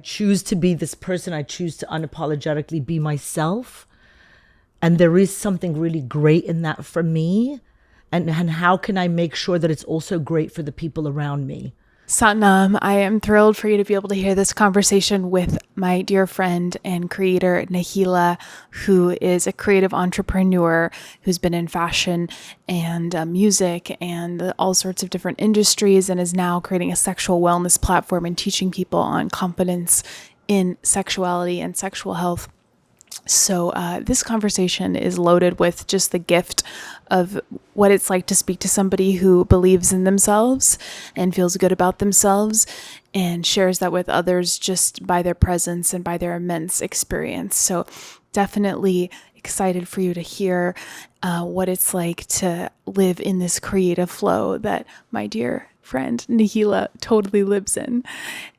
choose to be this person. I choose to unapologetically be myself. And there is something really great in that for me. And how can I make sure that it's also great for the people around me? Satnam, I am thrilled for you to be able to hear this conversation with my dear friend and creator, Nahila, who is a creative entrepreneur who's been in fashion and music and all sorts of different industries, and is now creating a sexual wellness platform and teaching people on confidence in sexuality and sexual health. So this conversation is loaded with just the gift of what it's like to speak to somebody who believes in themselves and feels good about themselves and shares that with others just by their presence and by their immense experience. So definitely excited for you to hear what it's like to live in this creative flow that my dear friend Nahila totally lives in.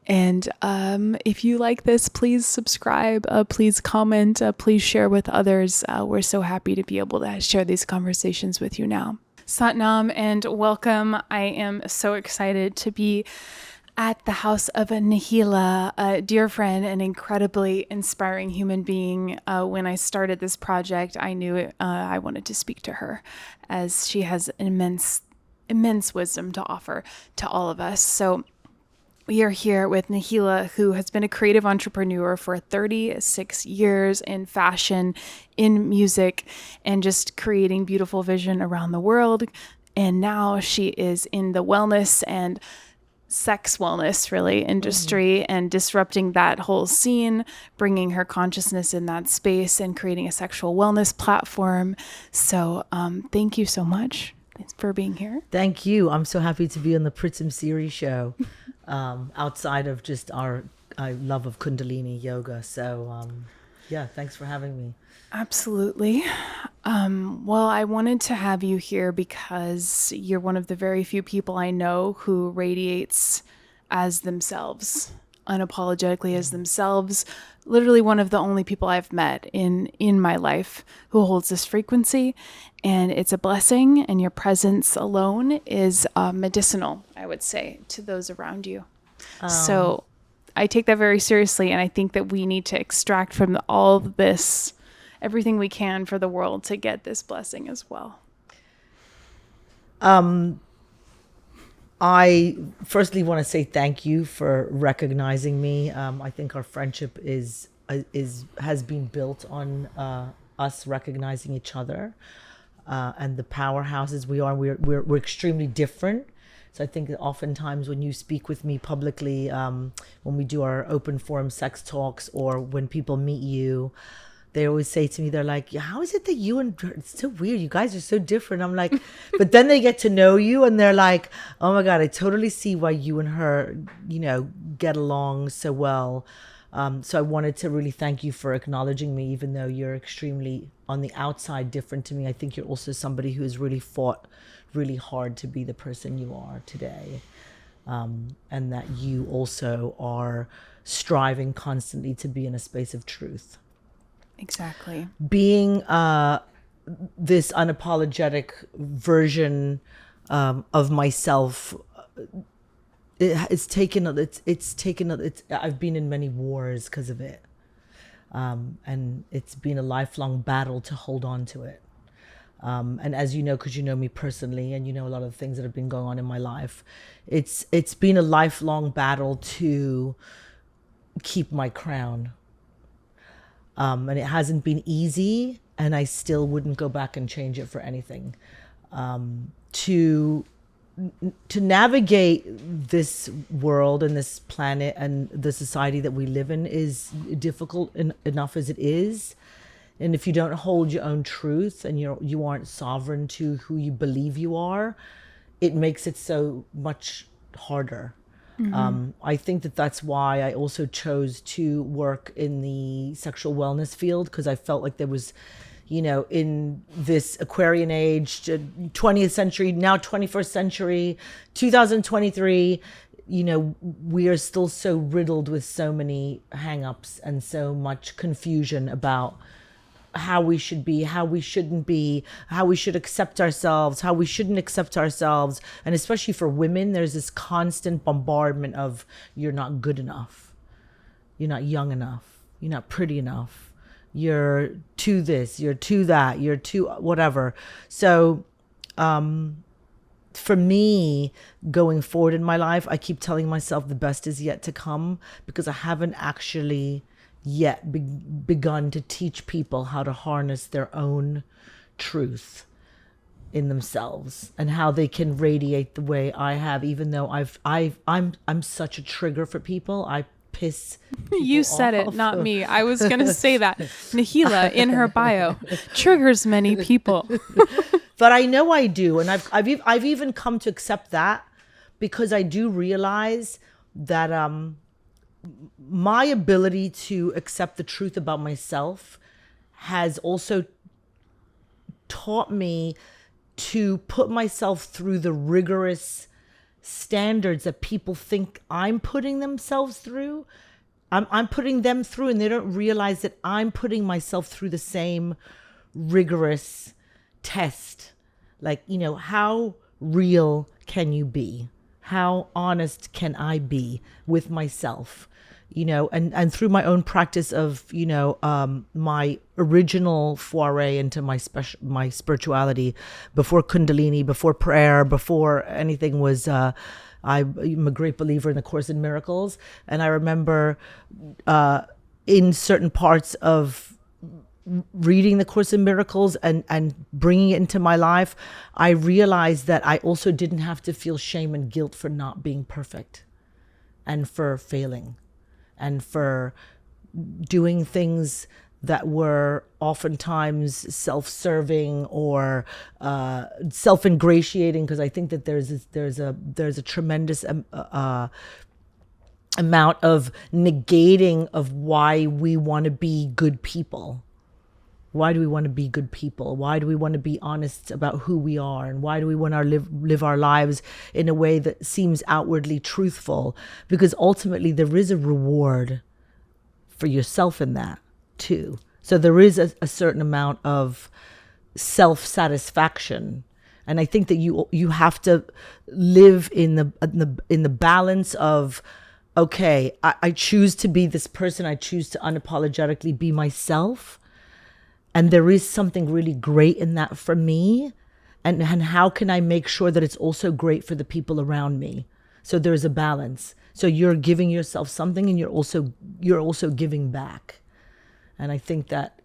And if you like this, please subscribe, please comment, please share with others. We're so happy to be able to share these conversations with you now. Satnam, and welcome. I am so excited to be at the house of Nahila, a dear friend, an incredibly inspiring human being. When I started this project, I knew I wanted to speak to her, as she has immense wisdom to offer to all of us. So we are here with Nahila, who has been a creative entrepreneur for 36 years in fashion, in music, and just creating beautiful vision around the world. And now she is in the wellness and sex wellness really industry and disrupting that whole scene, bringing her consciousness in that space and creating a sexual wellness platform. So thank you so much for being here. Thank you. I'm so happy to be on the Pritam Siri show. Outside of just our love of Kundalini yoga. So yeah, thanks for having me. Absolutely. Well, I wanted to have you here because you're one of the very few people I know who radiates as themselves, unapologetically as themselves. Literally one of the only people I've met in my life who holds this frequency, and it's a blessing, and your presence alone is medicinal, I would say, to those around you. So I take that very seriously, and I think that we need to extract from all of this everything we can for the world to get this blessing as well. I firstly want to say thank you for recognizing me. I think our friendship has been built on us recognizing each other and the powerhouses we are. We're extremely different. So I think that oftentimes when you speak with me publicly, when we do our open forum sex talks, or when people meet you, they always say to me, they're like, how is it that you and her, it's so weird, you guys are so different. I'm like, but then they get to know you and they're like, oh my God, I totally see why you and her, get along so well. So I wanted to really thank you for acknowledging me, even though you're extremely on the outside different to me. I think you're also somebody who has really fought really hard to be the person you are today. And that you also are striving constantly to be in a space of truth. Exactly. Being this unapologetic version of myself, I've been in many wars because of it, and it's been a lifelong battle to hold on to it. And as you know, because you know me personally, and you know a lot of the things that have been going on in my life, it's been a lifelong battle to keep my crown. And it hasn't been easy, and I still wouldn't go back and change it for anything. To navigate this world and this planet and the society that we live in is difficult enough as it is. And if you don't hold your own truth and you aren't sovereign to who you believe you are, it makes it so much harder. Mm-hmm. I think that's why I also chose to work in the sexual wellness field, because I felt like there was, in this Aquarian age, 20th century, now 21st century, 2023, we are still so riddled with so many hang-ups and so much confusion about how we should be, how we shouldn't be, how we should accept ourselves, how we shouldn't accept ourselves. And especially for women, there's this constant bombardment of, you're not good enough. You're not young enough. You're not pretty enough. You're too this, you're too that, you're too whatever. So for me, going forward in my life, I keep telling myself the best is yet to come, because I haven't actually yet begun to teach people how to harness their own truth in themselves and how they can radiate the way I have, even though I'm such a trigger for people. I piss people You said it, off. not me. I was going to say that. Nahila, in her bio, triggers many people. But I know I do, and I've even come to accept that, because I do realize that my ability to accept the truth about myself has also taught me to put myself through the rigorous standards that people think I'm putting themselves through. I'm putting them through, and they don't realize that I'm putting myself through the same rigorous test. Like, how real can you be? How honest can I be with myself? And through my own practice of, my original foray into my spirituality, before Kundalini, before prayer, before anything was, I'm a great believer in the Course in Miracles. And I remember in certain parts of reading the Course in Miracles and bringing it into my life, I realized that I also didn't have to feel shame and guilt for not being perfect and for failing and for doing things that were oftentimes self-serving or self-ingratiating, because I think that there's a tremendous amount of negating of why we want to be good people. Why do we want to be good people? Why do we want to be honest about who we are? And why do we want to live our lives in a way that seems outwardly truthful? Because ultimately there is a reward for yourself in that too. So there is a certain amount of self-satisfaction. And I think that you have to live in the balance of, okay, I choose to be this person. I choose to unapologetically be myself. And there is something really great in that for me. And how can I make sure that it's also great for the people around me? So there's a balance. So you're giving yourself something, and you're also giving back. And I think that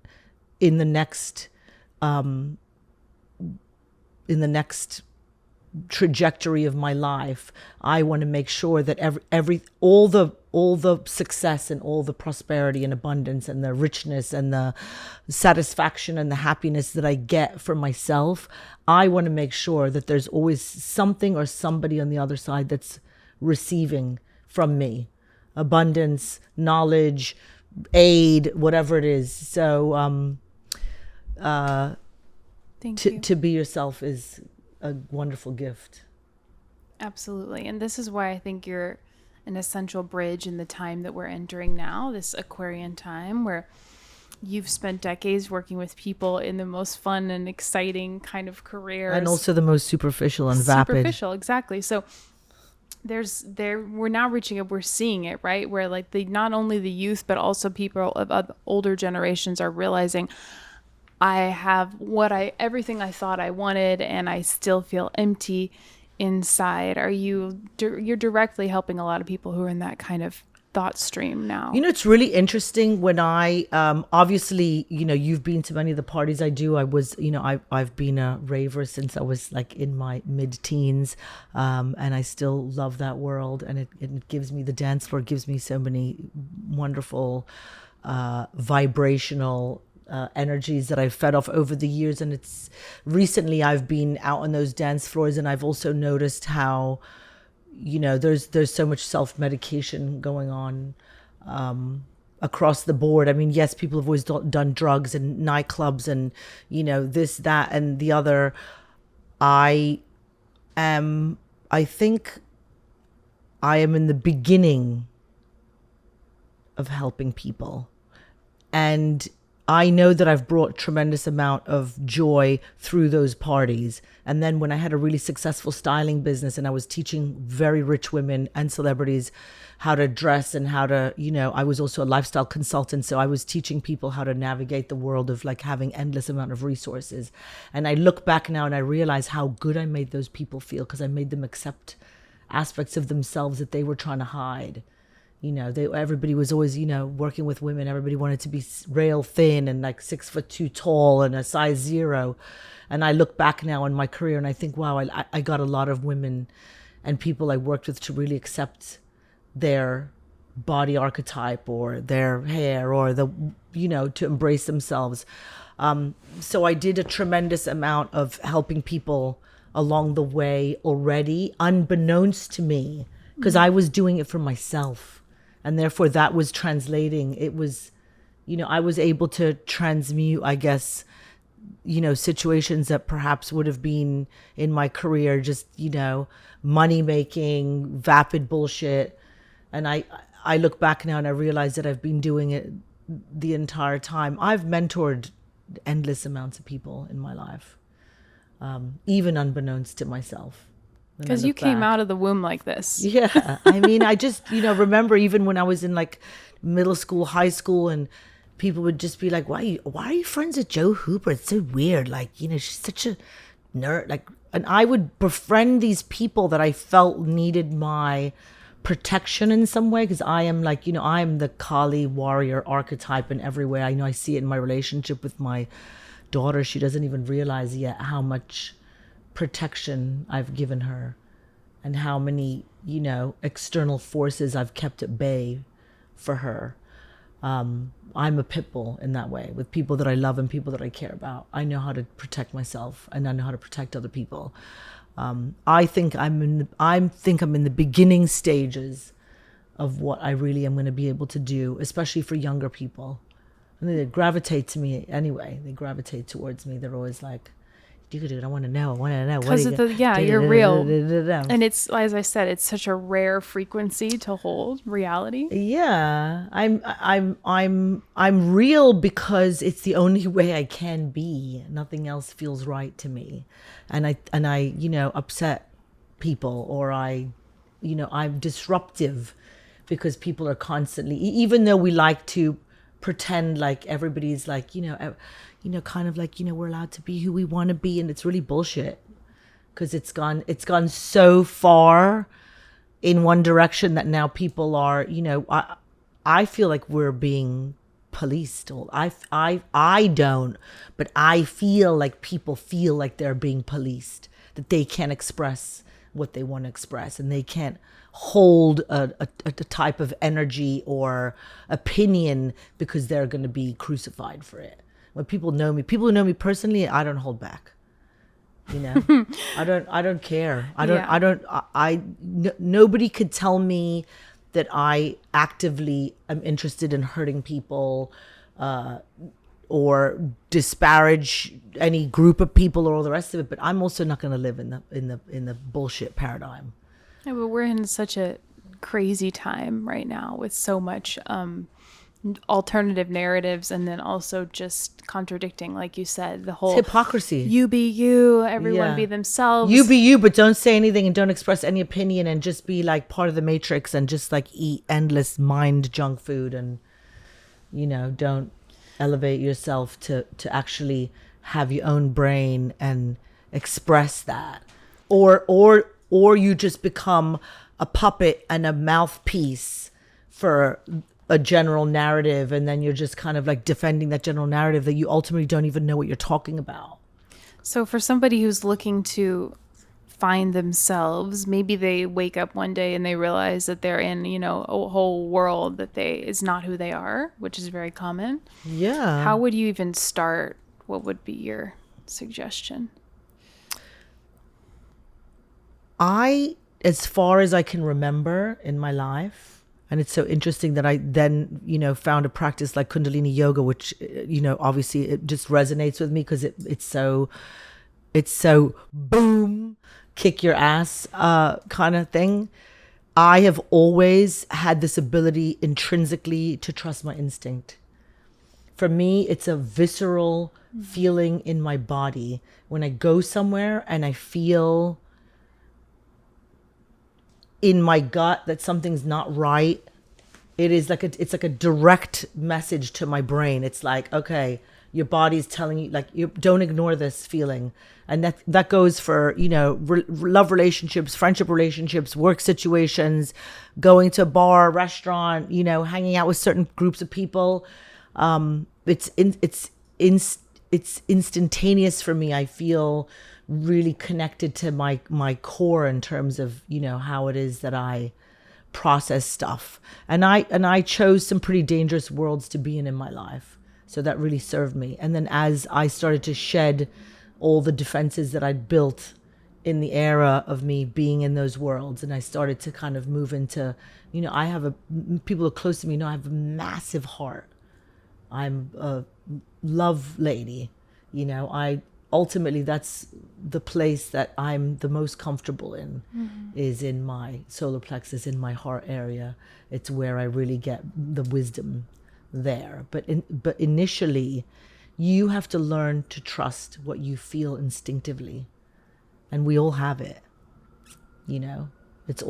in the next trajectory of my life, I want to make sure that all the success and all the prosperity and abundance and the richness and the satisfaction and the happiness that I get for myself, I want to make sure that there's always something or somebody on the other side that's receiving from me abundance, knowledge, aid, whatever it is. So Thank you. to be yourself is a wonderful gift. Absolutely. And this is why I think you're an essential bridge in the time that we're entering now, this Aquarian time, where you've spent decades working with people in the most fun and exciting kind of careers. And also the most superficial and vapid. Superficial, exactly. So we're now reaching up, we're seeing it, right? Where like not only the youth, but also people of older generations are realizing, I have everything I thought I wanted, and I still feel empty inside. You're directly helping a lot of people who are in that kind of thought stream now. It's really interesting when I, obviously, you've been to many of the parties I do. I've been a raver since I was like in my mid-teens, and I still love that world. And it gives me, the dance floor gives me so many wonderful, vibrational energies that I've fed off over the years. And it's recently I've been out on those dance floors, and I've also noticed how, there's so much self-medication going on across the board. I mean, yes, people have always done drugs and nightclubs and, this, that, and the other. I think I am in the beginning of helping people. And I know that I've brought tremendous amount of joy through those parties. And then when I had a really successful styling business and I was teaching very rich women and celebrities how to dress and how to, I was also a lifestyle consultant. So I was teaching people how to navigate the world of like having endless amount of resources. And I look back now and I realize how good I made those people feel, because I made them accept aspects of themselves that they were trying to hide. Everybody was always, working with women. Everybody wanted to be rail thin and like 6'2" tall and a size 0. And I look back now in my career and I think, wow, I got a lot of women and people I worked with to really accept their body archetype or their hair or to embrace themselves. So I did a tremendous amount of helping people along the way already, unbeknownst to me, because I was doing it for myself. And therefore that was translating. It was, I was able to transmute, I guess, situations that perhaps would have been in my career, just, money making, vapid bullshit. And I look back now and I realize that I've been doing it the entire time. I've mentored endless amounts of people in my life, even unbeknownst to myself. Because you came out of the womb like this. Yeah. I mean, I just, remember even when I was in like middle school, high school, and people would just be like, why are you friends with Joe Hooper? It's so weird. Like, she's such a nerd. Like, and I would befriend these people that I felt needed my protection in some way, because I am like, I'm the Kali warrior archetype in every way. I know I see it in my relationship with my daughter. She doesn't even realize yet how much protection I've given her and how many, external forces I've kept at bay for her. I'm a pit bull in that way with people that I love and people that I care about. I know how to protect myself and I know how to protect other people. I think I'm in the beginning stages of what I really am going to be able to do, especially for younger people. And they gravitate to me anyway. They gravitate towards me. They're always like, I want to know. Because you're real. And it's, as I said, it's such a rare frequency to hold reality. Yeah, I'm real because it's the only way I can be. Nothing else feels right to me, and I upset people, or I'm disruptive because people are constantly, even though we like to pretend like everybody's like, kind of like, we're allowed to be who we want to be. And it's really bullshit, because it's gone so far in one direction that now people are, I feel like we're being policed. I don't, but I feel like people feel like they're being policed, that they can't express what they want to express and they can't hold a type of energy or opinion because they're going to be crucified for it. When people who know me personally, I don't hold back. I don't care. Nobody could tell me that I actively am interested in hurting people, or disparage any group of people or all the rest of it. But I'm also not going to live in the bullshit paradigm. Yeah, but we're in such a crazy time right now with so much alternative narratives, and then also just contradicting, like you said, the whole it's hypocrisy. You be you, everyone be themselves. You be you, but don't say anything and don't express any opinion and just be like part of the matrix and just like eat endless mind junk food and don't elevate yourself to actually have your own brain and express that, or you just become a puppet and a mouthpiece for a general narrative, and then you're just kind of like defending that general narrative that you ultimately don't even know what you're talking about. So for somebody who's looking to find themselves, maybe they wake up one day and they realize that they're in, a whole world that is not who they are, which is very common. Yeah. How would you even start? What would be your suggestion? As far as I can remember in my life, and it's so interesting that I then, found a practice like Kundalini yoga, which, obviously it just resonates with me because it's so boom, kick your ass kind of thing. I have always had this ability intrinsically to trust my instinct. For me, it's a visceral feeling in my body when I go somewhere and I feel in my gut that something's not right. It's like a direct message to my brain. It's like, okay, your body's telling you, like, you don't ignore this feeling. And that goes for, love relationships, friendship relationships, work situations, going to a bar, restaurant, hanging out with certain groups of people. It's instantaneous for me. I feel really connected to my core in terms of, how it is that I process stuff. And I chose some pretty dangerous worlds to be in my life. So that really served me. And then as I started to shed all the defenses that I'd built in the era of me being in those worlds, and I started to kind of move into, people who are close to me know I have a massive heart. I'm a love lady. I ultimately, that's the place that I'm the most comfortable in, is in my solar plexus, in my heart area. It's where I really get the wisdom there. But initially, you have to learn to trust what you feel instinctively, and we all have it. It's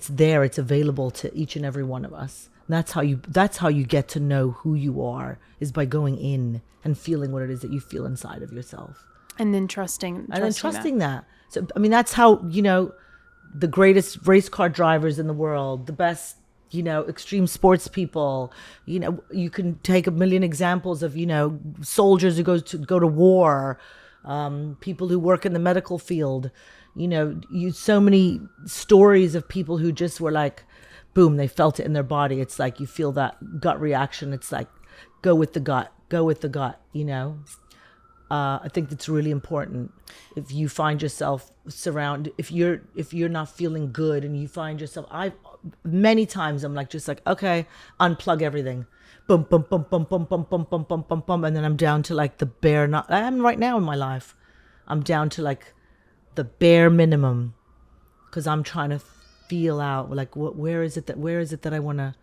there. It's available to each and every one of us. And that's how you get to know who you are, is by going in and feeling what it is that you feel inside of yourself. And then trusting that. So, I mean, that's how, the greatest race car drivers in the world, the best, extreme sports people, you can take a million examples of, soldiers who go to war, people who work in the medical field, so many stories of people who just were like, boom, they felt it in their body. It's like you feel that gut reaction. It's like, go with the gut. I think that's really important. If you find yourself if you're not feeling good and you find yourself, many times I'm like, just like, okay, unplug everything. Boom, boom, boom, boom, boom, boom, boom, boom, boom, boom, boom. And then I'm down to like the bare, not, I am right now in my life. I'm down to like the bare minimum, because I'm trying to feel out like where is it that I want to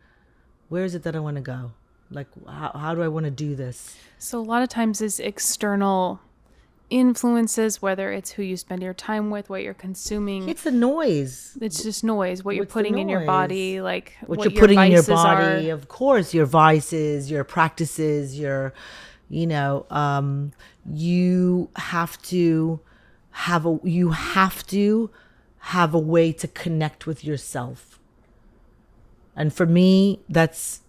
go? Like, how do I want to do this? So a lot of times it's external influences, whether it's who you spend your time with, what you're consuming. It's the noise. It's just noise. What you're putting in your body, like what you're putting in your body. Of course, your vices, your practices, your, you have to have a way to connect with yourself. And for me, that's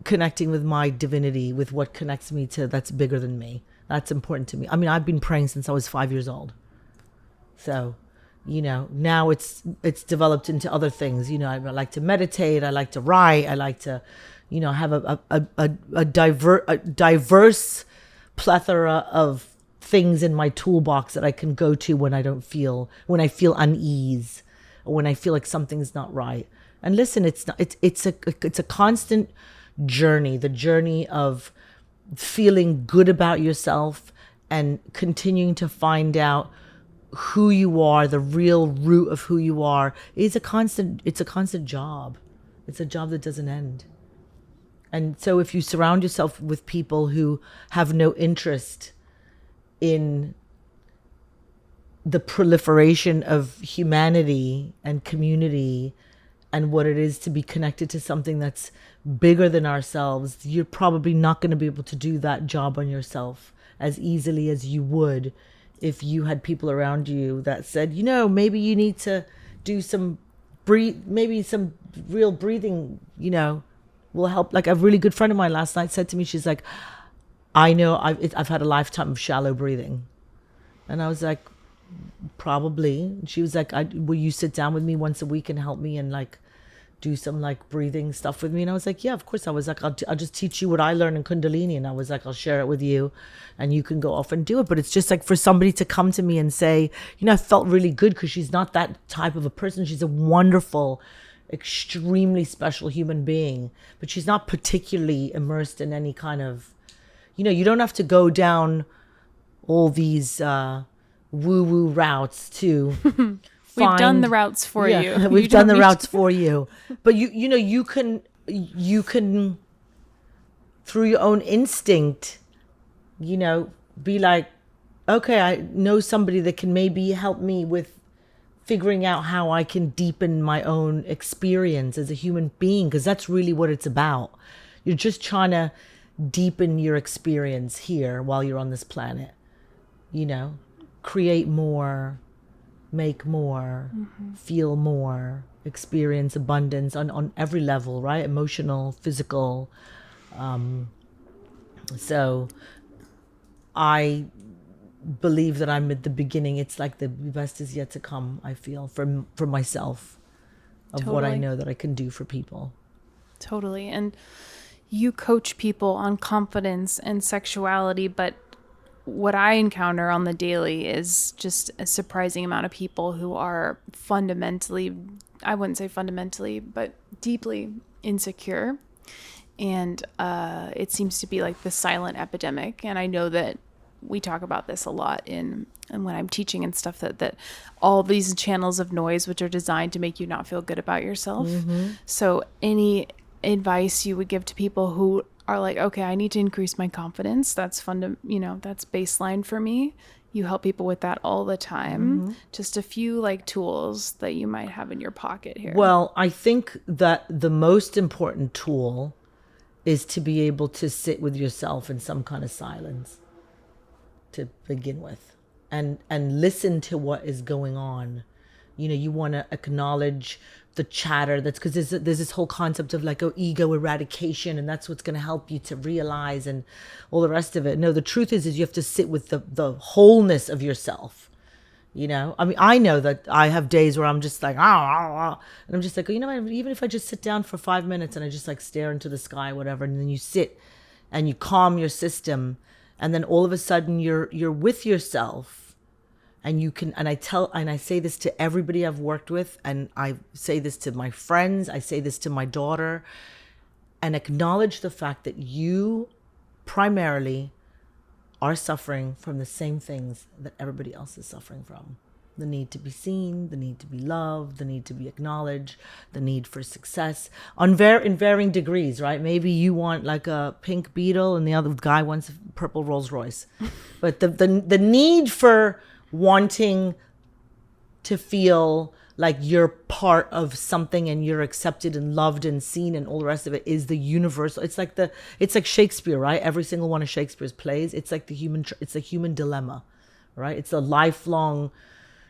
connecting with my divinity, with what connects me to, that's bigger than me. That's important to me. I mean, I've been praying since I was 5 years old. So, now it's developed into other things. I like to meditate. I like to write. I like to, have a diverse plethora of things in my toolbox that I can go to when I feel unease, or when I feel like something's not right. And listen, it's a constant journey, the journey of feeling good about yourself and continuing to find out who you are, the real root of who you are. It's a constant job. It's a job that doesn't end. And so if you surround yourself with people who have no interest in the proliferation of humanity and community and what it is to be connected to something that's bigger than ourselves, you're probably not going to be able to do that job on yourself as easily as you would if you had people around you that said, maybe you need to do some maybe some real breathing, will help. Like, a really good friend of mine last night said to me, she's like, I know I've had a lifetime of shallow breathing. And I was like, probably. And she was like, will you sit down with me once a week and help me and like do some like breathing stuff with me? And I was like, yeah, of course. I was like, I'll just teach you what I learned in Kundalini. And I was like, I'll share it with you and you can go off and do it. But it's just like for somebody to come to me and say, I felt really good, because she's not that type of a person. She's a wonderful, extremely special human being, but she's not particularly immersed in any kind of, you don't have to go down all these woo-woo routes to We've done the routes for you. We've done the routes for you. But you can through your own instinct, be like, okay, I know somebody that can maybe help me with figuring out how I can deepen my own experience as a human being, because that's really what it's about. You're just trying to deepen your experience here while you're on this planet. Create more, make more, feel more, experience abundance on every level, right? Emotional, physical. So I believe that I'm at the beginning. It's like the best is yet to come, I feel, for myself, of what I know that I can do for people. Totally. And you coach people on confidence and sexuality, but what I encounter on the daily is just a surprising amount of people who are fundamentally, I wouldn't say fundamentally, but deeply insecure. And it seems to be like the silent epidemic. And I know that we talk about this a lot and when I'm teaching and stuff, that all these channels of noise, which are designed to make you not feel good about yourself. So any advice you would give to people who are like, okay, I need to increase my confidence. That's that's baseline for me. You help people with that all the time. Just a few like tools that you might have in your pocket here. Well, I think that the most important tool is to be able to sit with yourself in some kind of silence to begin with, and listen to what is going on. You want to acknowledge the chatter, that's because there's this whole concept of like ego eradication, and that's what's going to help you to realize and all the rest of it. No, the truth is you have to sit with the wholeness of yourself. I mean, I know that I have days where I'm just like, and I'm just like, even if I just sit down for 5 minutes and I just like stare into the sky, whatever, and then you sit and you calm your system, and then all of a sudden you're with yourself. And you can, and I say this to everybody I've worked with, and I say this to my friends, I say this to my daughter, and acknowledge the fact that you primarily are suffering from the same things that everybody else is suffering from. The need to be seen, the need to be loved, the need to be acknowledged, the need for success in varying degrees, right? Maybe you want like a pink Beetle and the other guy wants a purple Rolls Royce. But the need for wanting to feel like you're part of something and you're accepted and loved and seen and all the rest of it is the universal. It's like Shakespeare, right? Every single one of Shakespeare's plays, it's like it's a human dilemma, right? It's a lifelong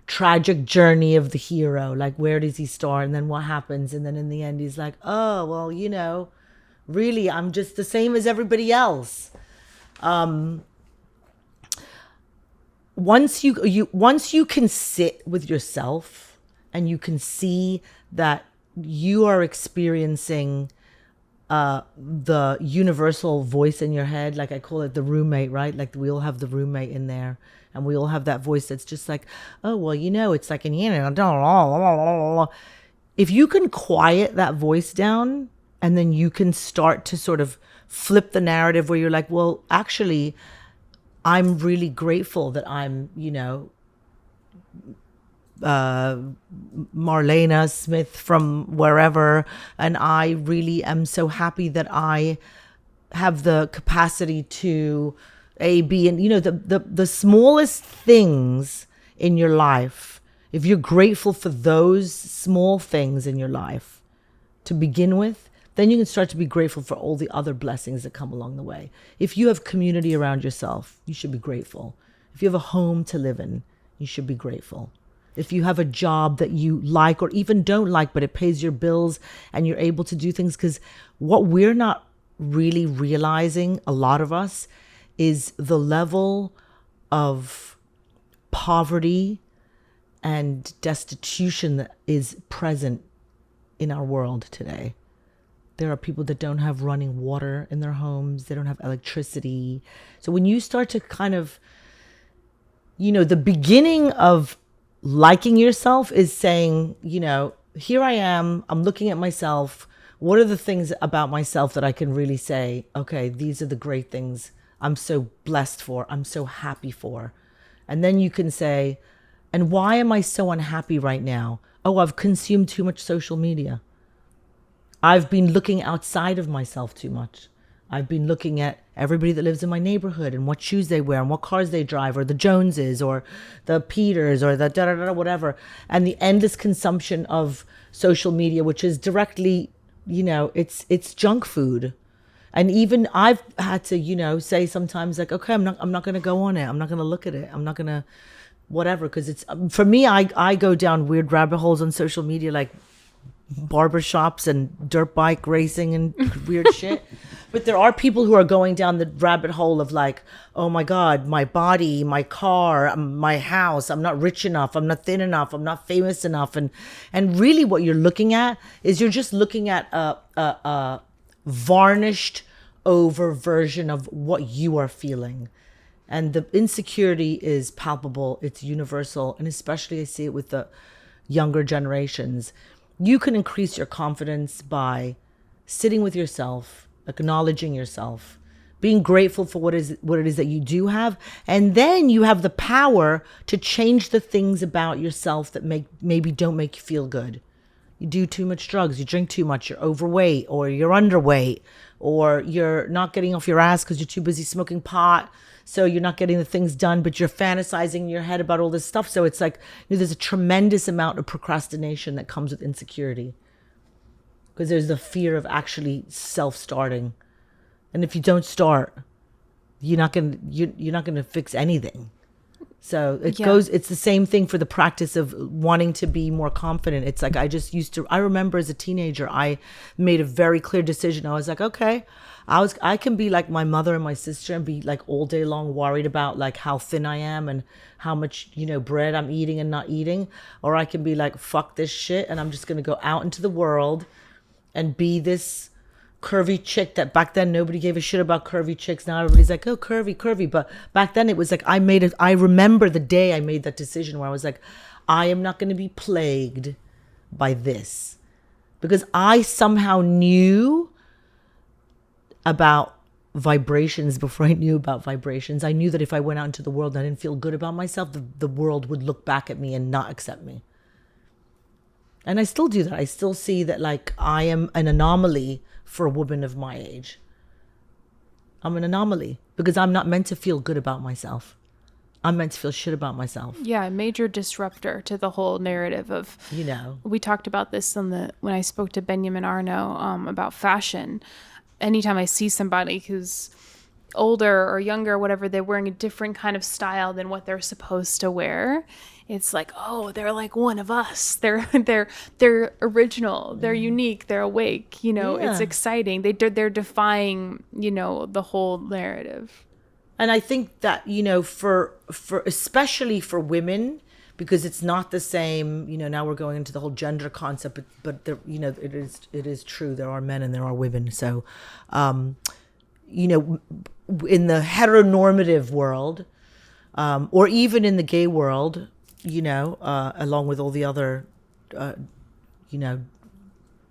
tragic journey of the hero. Like, where does he start and then what happens? And then in the end he's like, oh, well, really I'm just the same as everybody else. Once you can sit with yourself and you can see that you are experiencing the universal voice in your head, like I call it the roommate, right? Like we all have the roommate in there, and we all have that voice that's just like, oh, well, it's like if you can quiet that voice down, and then you can start to sort of flip the narrative where you're like, well, actually, I'm really grateful that I'm, Marlena Smith from wherever, and I really am so happy that I have the capacity to A, B, and the smallest things in your life. If you're grateful for those small things in your life to begin with, then you can start to be grateful for all the other blessings that come along the way. If you have community around yourself, you should be grateful. If you have a home to live in, you should be grateful. If you have a job that you like or even don't like, but it pays your bills and you're able to do things, because what we're not really realizing, a lot of us, is the level of poverty and destitution that is present in our world today. There are people that don't have running water in their homes. They don't have electricity. So when you start to kind of, the beginning of liking yourself is saying, here I am, I'm looking at myself. What are the things about myself that I can really say, okay, these are the great things I'm so blessed for, I'm so happy for. And then you can say, and why am I so unhappy right now? Oh, I've consumed too much social media. I've been looking outside of myself too much. I've been looking at everybody that lives in my neighborhood and what shoes they wear and what cars they drive, or the Joneses or the Peters or the da da da whatever, and the endless consumption of social media, which is directly, it's junk food. And even I've had to, say sometimes like, okay, I'm not going to go on it. I'm not going to look at it. I'm not going to whatever. Cause it's, for me, I go down weird rabbit holes on social media, like barbershops and dirt bike racing and weird shit. But there are people who are going down the rabbit hole of like, oh my God, my body, my car, my house, I'm not rich enough, I'm not thin enough, I'm not famous enough. And really what you're looking at is you're just looking at a varnished over version of what you are feeling. And the insecurity is palpable, it's universal, and especially I see it with the younger generations. You can increase your confidence by sitting with yourself, acknowledging yourself, being grateful for what it is that you do have, and then you have the power to change the things about yourself that maybe don't make you feel good. You do too much drugs, you drink too much, you're overweight, or you're underweight, or you're not getting off your ass because you're too busy smoking pot, so you're not getting the things done, but you're fantasizing in your head about all this stuff. So it's like, there's a tremendous amount of procrastination that comes with insecurity, because there's the fear of actually self-starting. And if you don't start, you're not gonna fix anything. So it's the same thing for the practice of wanting to be more confident. It's like, I remember as a teenager, I made a very clear decision. I was like, okay, I can be like my mother and my sister and be like all day long worried about like how thin I am and how much, bread I'm eating and not eating. Or I can be like, fuck this shit, and I'm just going to go out into the world and be this curvy chick that back then nobody gave a shit about curvy chicks. Now everybody's like, oh, curvy. But back then it was like, I remember the day I made that decision where I was like, I am not going to be plagued by this, because I somehow knew about vibrations before I knew about vibrations. I knew that if I went out into the world and I didn't feel good about myself, the world would look back at me and not accept me. And I still do that. I still see that like I am an anomaly for a woman of my age. I'm an anomaly because I'm not meant to feel good about myself. I'm meant to feel shit about myself. Yeah, a major disruptor to the whole narrative of, we talked about this when I spoke to Benjamin Arno about fashion. Anytime I see somebody who's older or younger, whatever, they're wearing a different kind of style than what they're supposed to wear. It's like, oh, they're like one of us. They're original. They're unique. They're awake. It's exciting. They're defying, the whole narrative. And I think that, for especially for women, because it's not the same, now we're going into the whole gender concept, but there, it is true. There are men and there are women. So, in the heteronormative world, or even in the gay world, along with all the other,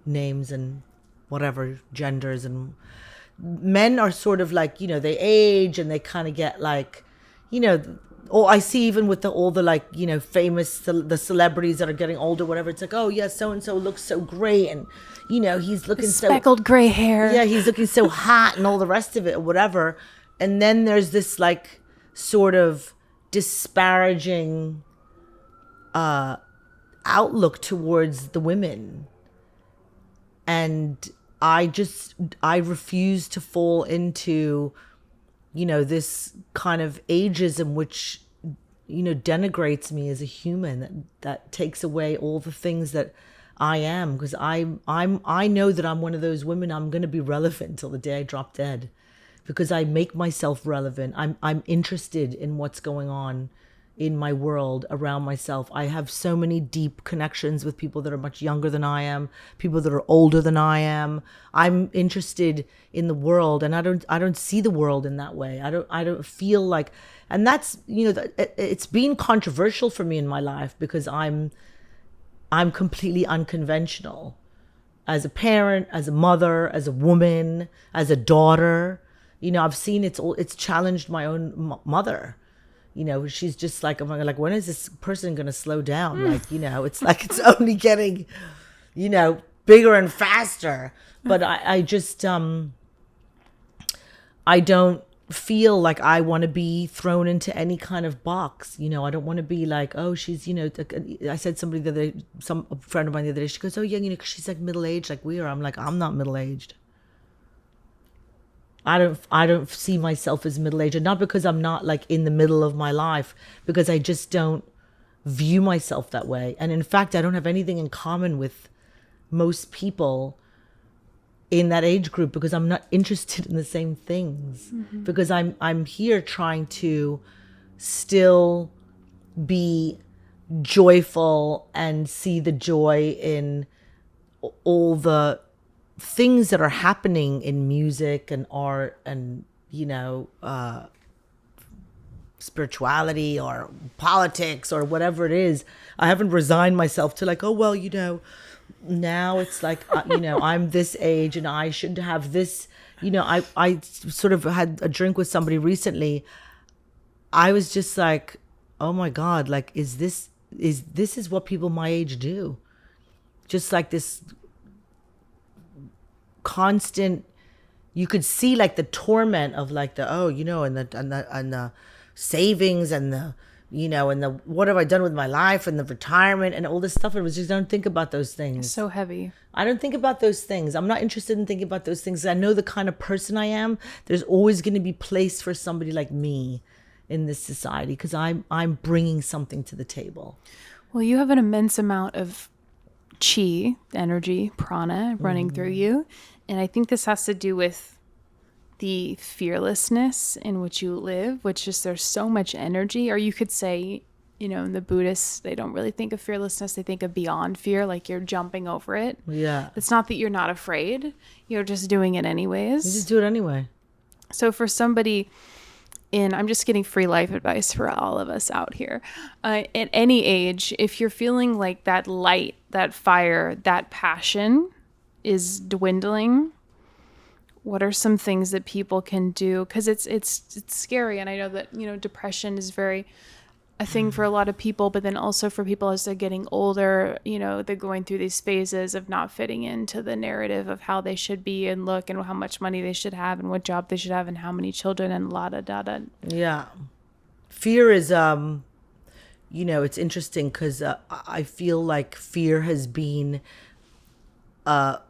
names and whatever genders, and men are sort of like, they age and they kind of get like, or I see even with all the like, famous, the celebrities that are getting older, whatever, it's like, oh yeah, so-and-so looks so great. And, he's looking speckled gray hair. Yeah, he's looking so hot and all the rest of it or whatever. And then there's this like sort of disparaging outlook towards the women. And I refuse to fall into, this kind of ageism which, denigrates me as a human, that takes away all the things that I am, because I know that I'm one of those women. I'm going to be relevant until the day I drop dead, because I make myself relevant. I'm interested in what's going on in my world around myself. I have so many deep connections with people that are much younger than I am, people that are older than I am. I'm interested in the world, and I don't see the world in that way. I don't feel like, and that's, it's been controversial for me in my life, because I'm completely unconventional as a parent, as a mother, as a woman, as a daughter. I've seen it's challenged my own mother. She's just like, I'm like, when is this person going to slow down? Like, it's like, it's only getting, bigger and faster. But I just, I don't feel like I want to be thrown into any kind of box. I don't want to be like, oh, she's, I said somebody the other day, a friend of mine the other day, she goes, oh yeah, 'cause she's like middle-aged like we are. I'm like, I'm not middle-aged. I don't see myself as middle-aged, and not because I'm not like in the middle of my life, because I just don't view myself that way. And in fact, I don't have anything in common with most people in that age group, because I'm not interested in the same things. Because I'm here trying to still be joyful and see the joy in all the things that are happening in music and art and spirituality or politics or whatever it is. I haven't resigned myself to like, oh well, now it's like I'm this age and I should have this. I sort of had a drink with somebody recently. I was just like, oh my God, like this is what people my age do? Just like this constant, you could see like the torment of like the and the savings and the and the what have I done with my life and the retirement and all this stuff. It was just, don't think about those things. So heavy. I don't think about those things. I'm not interested in thinking about those things. I know the kind of person I am. There's always going to be place for somebody like me in this society, because I'm bringing something to the table. Well, you have an immense amount of chi, energy, prana running through you. And I think this has to do with the fearlessness in which you live, which is there's so much energy. Or you could say, in the Buddhists, they don't really think of fearlessness. They think of beyond fear, like you're jumping over it. Yeah. It's not that you're not afraid. You're just doing it anyways. You just do it anyway. So for somebody I'm just getting free life advice for all of us out here. At any age, if you're feeling like that light, that fire, that passion is dwindling, what are some things that people can do? Because it's scary, and I know that depression is very a thing for a lot of people, but then also for people as they're getting older, they're going through these phases of not fitting into the narrative of how they should be and look and how much money they should have and what job they should have and how many children and la da da da. Yeah. Fear is, it's interesting because I feel like fear has been a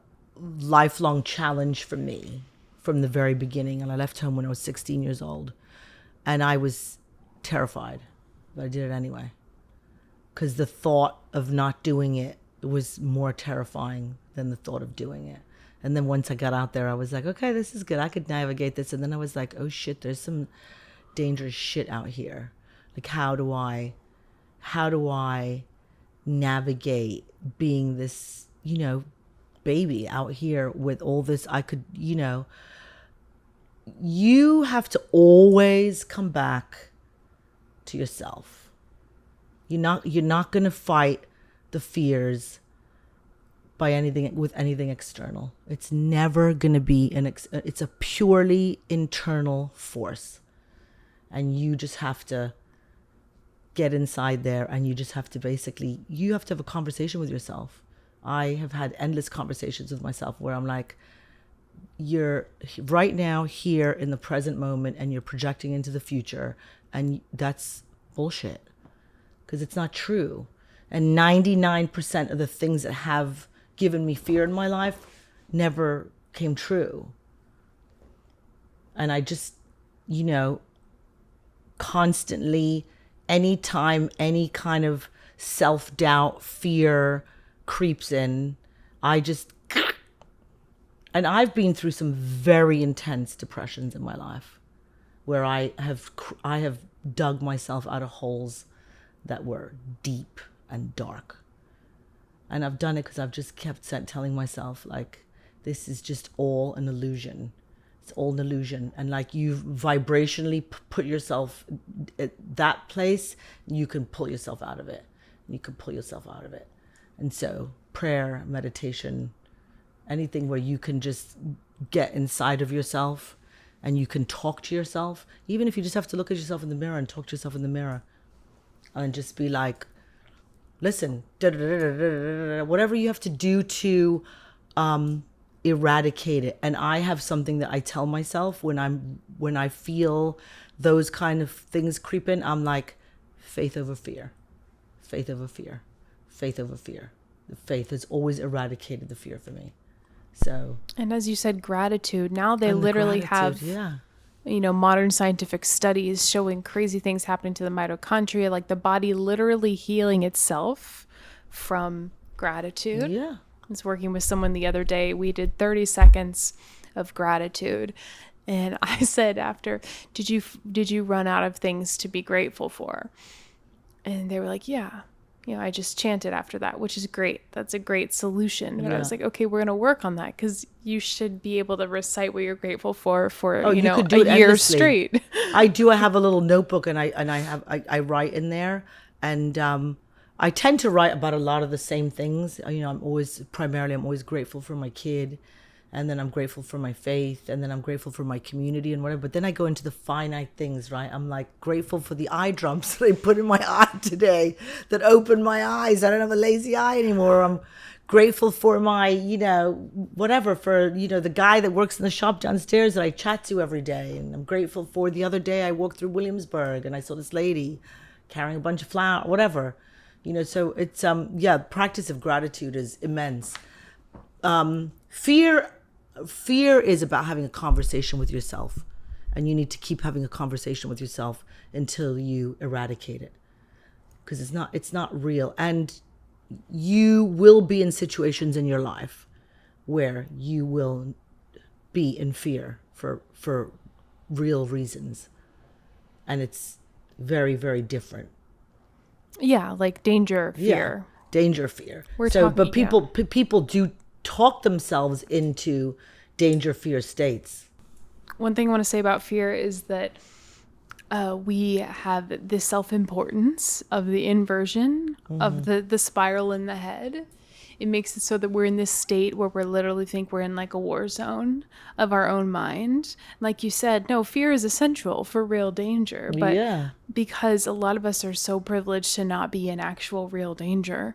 lifelong challenge for me from the very beginning. And I left home when I was 16 years old, and I was terrified. But I did it anyway, because the thought of not doing it was more terrifying than the thought of doing it. And then once I got out there, I was like, okay, this is good. I could navigate this. And then I was like, oh shit, there's some dangerous shit out here. Like, how do I navigate being this, baby out here with all this? You have to always come back to yourself. You're not going to fight the fears by anything external. It's never going to be it's a purely internal force. And you just have to get inside there, and you just have to you have to have a conversation with yourself. I have had endless conversations with myself where I'm like, you're right now here in the present moment and you're projecting into the future, and that's bullshit, because it's not true. And 99% of the things that have given me fear in my life never came true. And I just, constantly, anytime any kind of self-doubt, fear creeps in, and I've been through some very intense depressions in my life, where I have dug myself out of holes that were deep and dark. And I've done it because I've just kept telling myself, like, this is just all an illusion. It's all an illusion. And like, you vibrationally put yourself at that place, you can pull yourself out of it. You can pull yourself out of it. And so prayer, meditation, anything where you can just get inside of yourself and you can talk to yourself, even if you just have to look at yourself in the mirror and talk to yourself in the mirror and just be like, listen, whatever you have to do to eradicate it. And I have something that I tell myself when I feel those kind of things creep in. I'm like, faith over fear, faith over fear, faith over fear. The faith has always eradicated the fear for me. So, and as you said, gratitude. Now they and the literally gratitude, have, yeah. modern scientific studies showing crazy things happening to the mitochondria, like the body literally healing itself from gratitude. Yeah. I was working with someone the other day. We did 30 seconds of gratitude. And I said after, did you run out of things to be grateful for? And they were like, yeah. I just chanted after that, which is great. That's a great solution. But I was like, okay, we're going to work on that, because you should be able to recite what you're grateful for you could do a it year endlessly. straight. I do. I have a little notebook, and I write in there, and I tend to write about a lot of the same things. I'm always grateful for my kid, and then I'm grateful for my faith, and then I'm grateful for my community and whatever. But then I go into the finite things, right? I'm like grateful for the eye drops that I put in my eye today that opened my eyes. I don't have a lazy eye anymore. I'm grateful for my, whatever, for, the guy that works in the shop downstairs that I chat to every day. And I'm grateful for the other day I walked through Williamsburg and I saw this lady carrying a bunch of flowers, whatever. So it's, practice of gratitude is immense. Fear is about having a conversation with yourself, and you need to keep having a conversation with yourself until you eradicate it, because it's not real. And you will be in situations in your life where you will be in fear for real reasons, and it's very, very different. Yeah, like danger, fear. Yeah, danger, fear. But people do talk themselves into danger, fear states. One thing I want to say about fear is that we have the self-importance of the inversion of the spiral in the head. It makes it so that we're in this state where we literally think we're in like a war zone of our own mind. Like you said, no, fear is essential for real danger. But because a lot of us are so privileged to not be in actual real danger,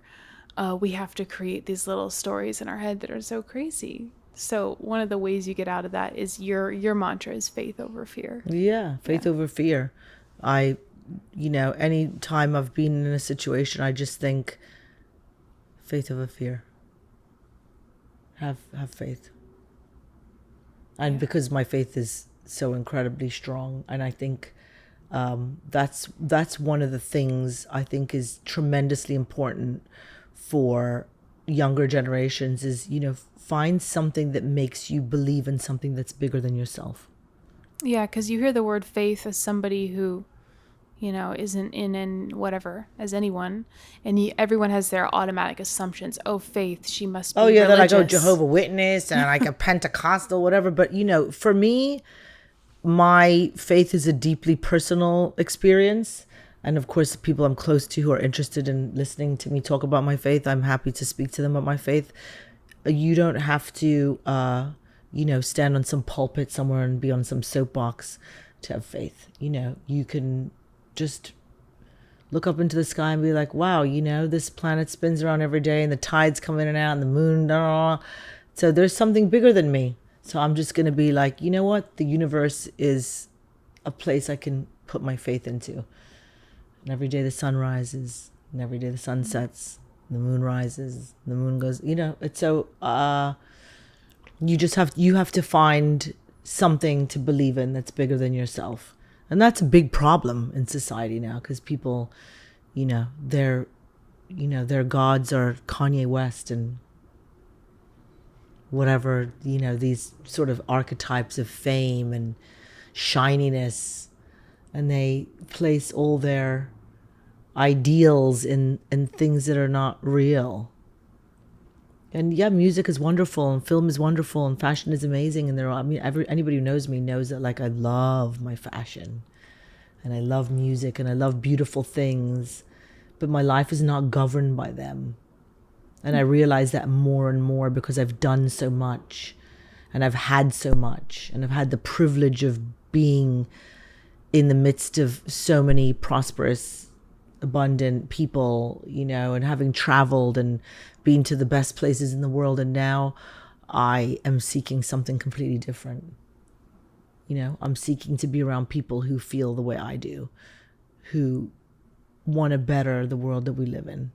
we have to create these little stories in our head that are so crazy. So one of the ways you get out of that is your mantra is faith over fear. Yeah, faith over fear. Any time I've been in a situation, I just think faith over fear. Have faith. And because my faith is so incredibly strong, and I think that's one of the things I think is tremendously important for younger generations is, find something that makes you believe in something that's bigger than yourself. Yeah, because you hear the word faith as somebody who, isn't in whatever as anyone, and everyone has their automatic assumptions. Oh, faith, she must be religious. They're like, oh, Jehovah Witness and like a Pentecostal, whatever. But, for me, my faith is a deeply personal experience. And of course, the people I'm close to who are interested in listening to me talk about my faith, I'm happy to speak to them about my faith. You don't have to, stand on some pulpit somewhere and be on some soapbox to have faith. You can just look up into the sky and be like, wow, this planet spins around every day and the tides come in and out and the moon, so there's something bigger than me. So I'm just going to be like, you know what? The universe is a place I can put my faith into. And every day the sun rises, and every day the sun sets, the moon rises, the moon goes, it's so, you have to find something to believe in that's bigger than yourself. And that's a big problem in society now, because people, their gods are Kanye West and whatever, these sort of archetypes of fame and shininess, and they place all their ideals in things that are not real. And yeah, music is wonderful, and film is wonderful, and fashion is amazing. And anybody who knows me knows that, like, I love my fashion, and I love music, and I love beautiful things, but my life is not governed by them. And I realize that more and more because I've done so much, and I've had so much, and I've had the privilege of being in the midst of so many prosperous, abundant people, and having traveled and been to the best places in the world. And now I am seeking something completely different. I'm seeking to be around people who feel the way I do, who want to better the world that we live in.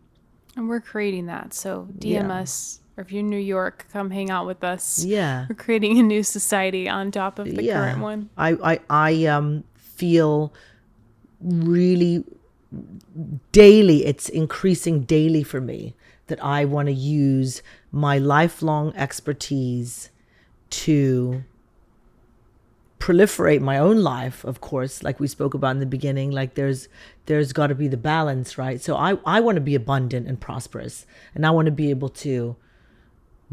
And we're creating that. So DM us, or if you're in New York, come hang out with us. Yeah. We're creating a new society on top of the current one. I feel really daily, it's increasing daily for me that I want to use my lifelong expertise to proliferate my own life, of course, like we spoke about in the beginning. Like there's got to be the balance, right? So I want to be abundant and prosperous, and I want to be able to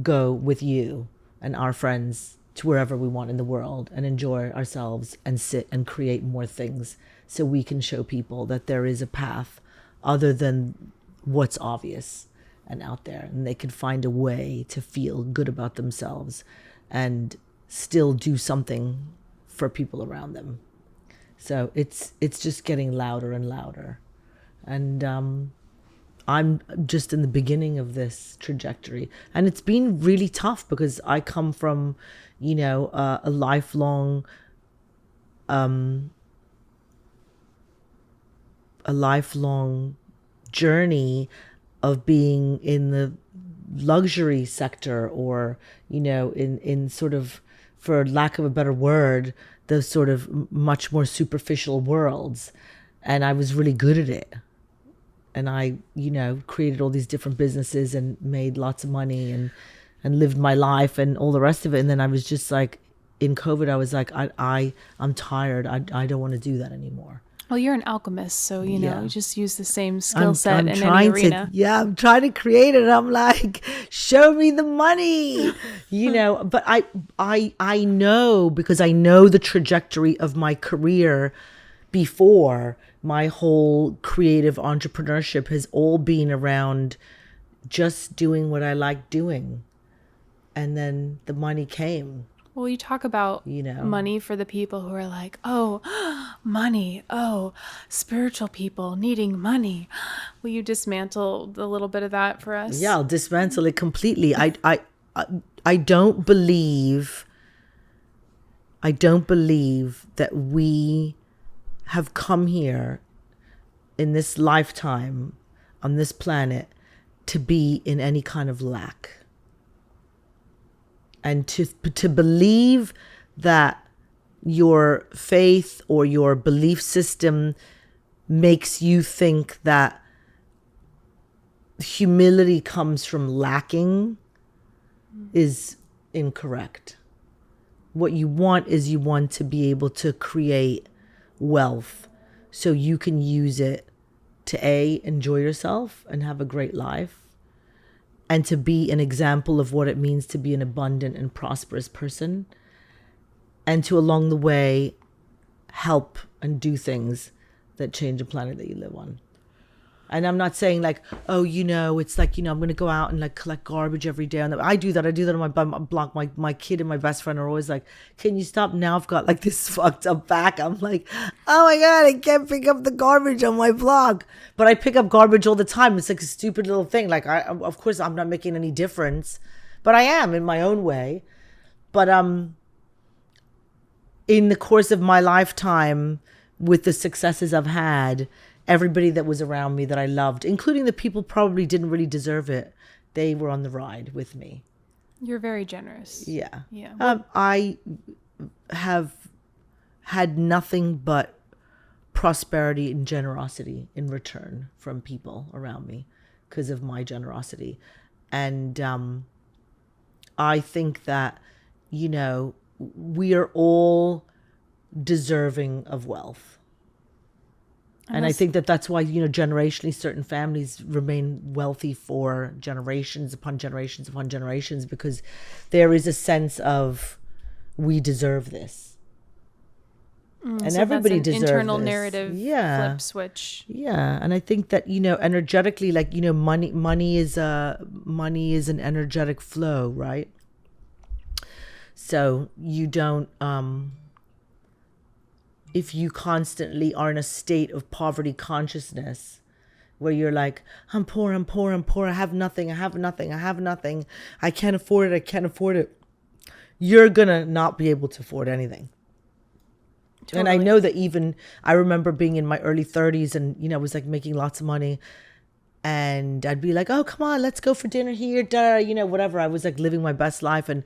go with you and our friends to wherever we want in the world and enjoy ourselves and sit and create more things so we can show people that there is a path other than what's obvious and out there, and they can find a way to feel good about themselves and still do something for people around them. So it's just getting louder and louder, and I'm just in the beginning of this trajectory, and it's been really tough because I come from, a lifelong journey of being in the luxury sector, or in sort of, for lack of a better word, those sort of much more superficial worlds, and I was really good at it. And I, created all these different businesses and made lots of money and lived my life and all the rest of it. And then I was just like, in COVID, I was like, I'm tired. I don't want to do that anymore. Well, you're an alchemist, so, you just use the same skill set in any arena. I'm trying to create it. I'm like, show me the money, but I know, because I know the trajectory of my career before. My whole creative entrepreneurship has all been around just doing what I like doing. And then the money came. Well, you talk about money for the people who are like, oh, money, oh, spiritual people needing money. Will you dismantle a little bit of that for us? Yeah, I'll dismantle it completely. I don't believe that we have come here in this lifetime on this planet to be in any kind of lack. And to believe that your faith or your belief system makes you think that humility comes from lacking is incorrect. What you want is you want to be able to create wealth so you can use it to enjoy yourself and have a great life, and to be an example of what it means to be an abundant and prosperous person, and to along the way help and do things that change the planet that you live on. And I'm not saying like, oh, it's like, I'm going to go out and like collect garbage every day. And I do that on my block. My kid and my best friend are always like, can you stop? Now I've got like this fucked up back. I'm like, oh my God, I can't pick up the garbage on my block. But I pick up garbage all the time. It's like a stupid little thing. Like, of course, I'm not making any difference, but I am in my own way. But in the course of my lifetime, with the successes I've had, everybody that was around me that I loved, including the people probably didn't really deserve it, they were on the ride with me. You're very generous. Yeah. Yeah. I have had nothing but prosperity and generosity in return from people around me because of my generosity. And I think that, we are all deserving of wealth. And I think that that's why, generationally, certain families remain wealthy for generations upon generations upon generations, because there is a sense of, we deserve this. And so everybody deserves internal this. Narrative flip switch. Yeah. And I think that, energetically, like, money is an energetic flow, right? So you don't, if you constantly are in a state of poverty consciousness, where you're like, I'm poor, I'm poor, I'm poor, I have nothing, I have nothing, I have nothing, I can't afford it, I can't afford it, you're gonna not be able to afford anything. Totally. And I know that even I remember being in my early 30s and, I was like making lots of money, and I'd be like, oh, come on, let's go for dinner here, whatever. I was like living my best life. And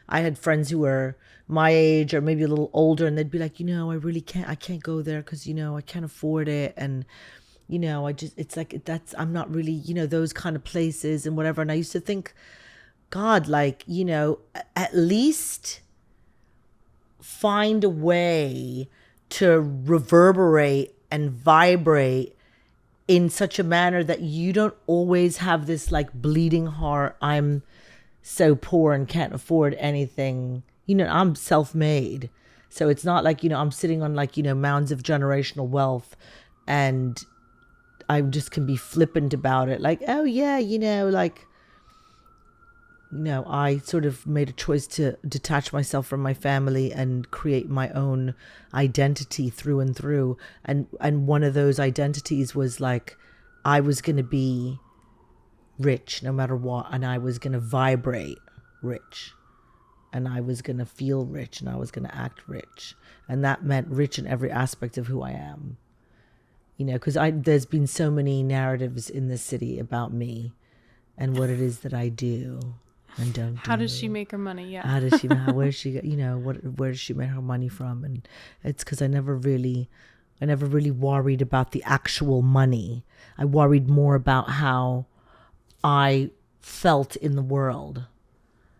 I had friends who were my age or maybe a little older, and they'd be like, I can't go there because, I can't afford it. And, it's like, I'm not really, those kind of places and whatever. And I used to think, God, like, at least find a way to reverberate and vibrate in such a manner that you don't always have this like bleeding heart, I'm so poor and can't afford anything. I'm self-made. So it's not like, I'm sitting on like, mounds of generational wealth and I just can be flippant about it. Like, oh yeah, I sort of made a choice to detach myself from my family and create my own identity through and through. And one of those identities was like, I was going to be rich no matter what. And I was going to vibrate rich. And I was going to feel rich. And I was going to act rich. And that meant rich in every aspect of who I am. Because there's been so many narratives in this city about me and what it is that I do. And don't how does she make her money? Yeah. How does she? Where does she? Where does she make her money from? And it's because I never really worried about the actual money. I worried more about how I felt in the world,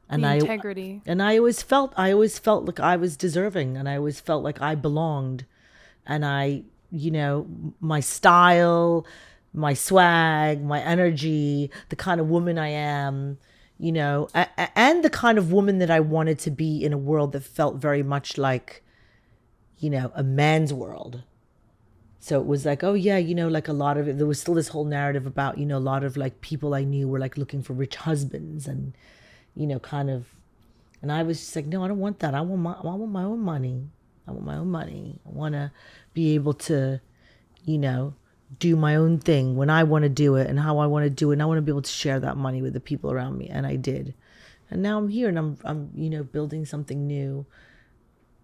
and the integrity. And I always felt like I was deserving, and I always felt like I belonged, and my style, my swag, my energy, the kind of woman I am. And the kind of woman that I wanted to be in a world that felt very much like, a man's world. So it was like, oh yeah, like a lot of it, there was still this whole narrative about, a lot of like people I knew were like looking for rich husbands and, kind of, and I was just like, no, I don't want that. I want my own money. I want my own money. I want to be able to, do my own thing when I want to do it and how I want to do it. And I want to be able to share that money with the people around me. And I did. And now I'm here and I'm building something new.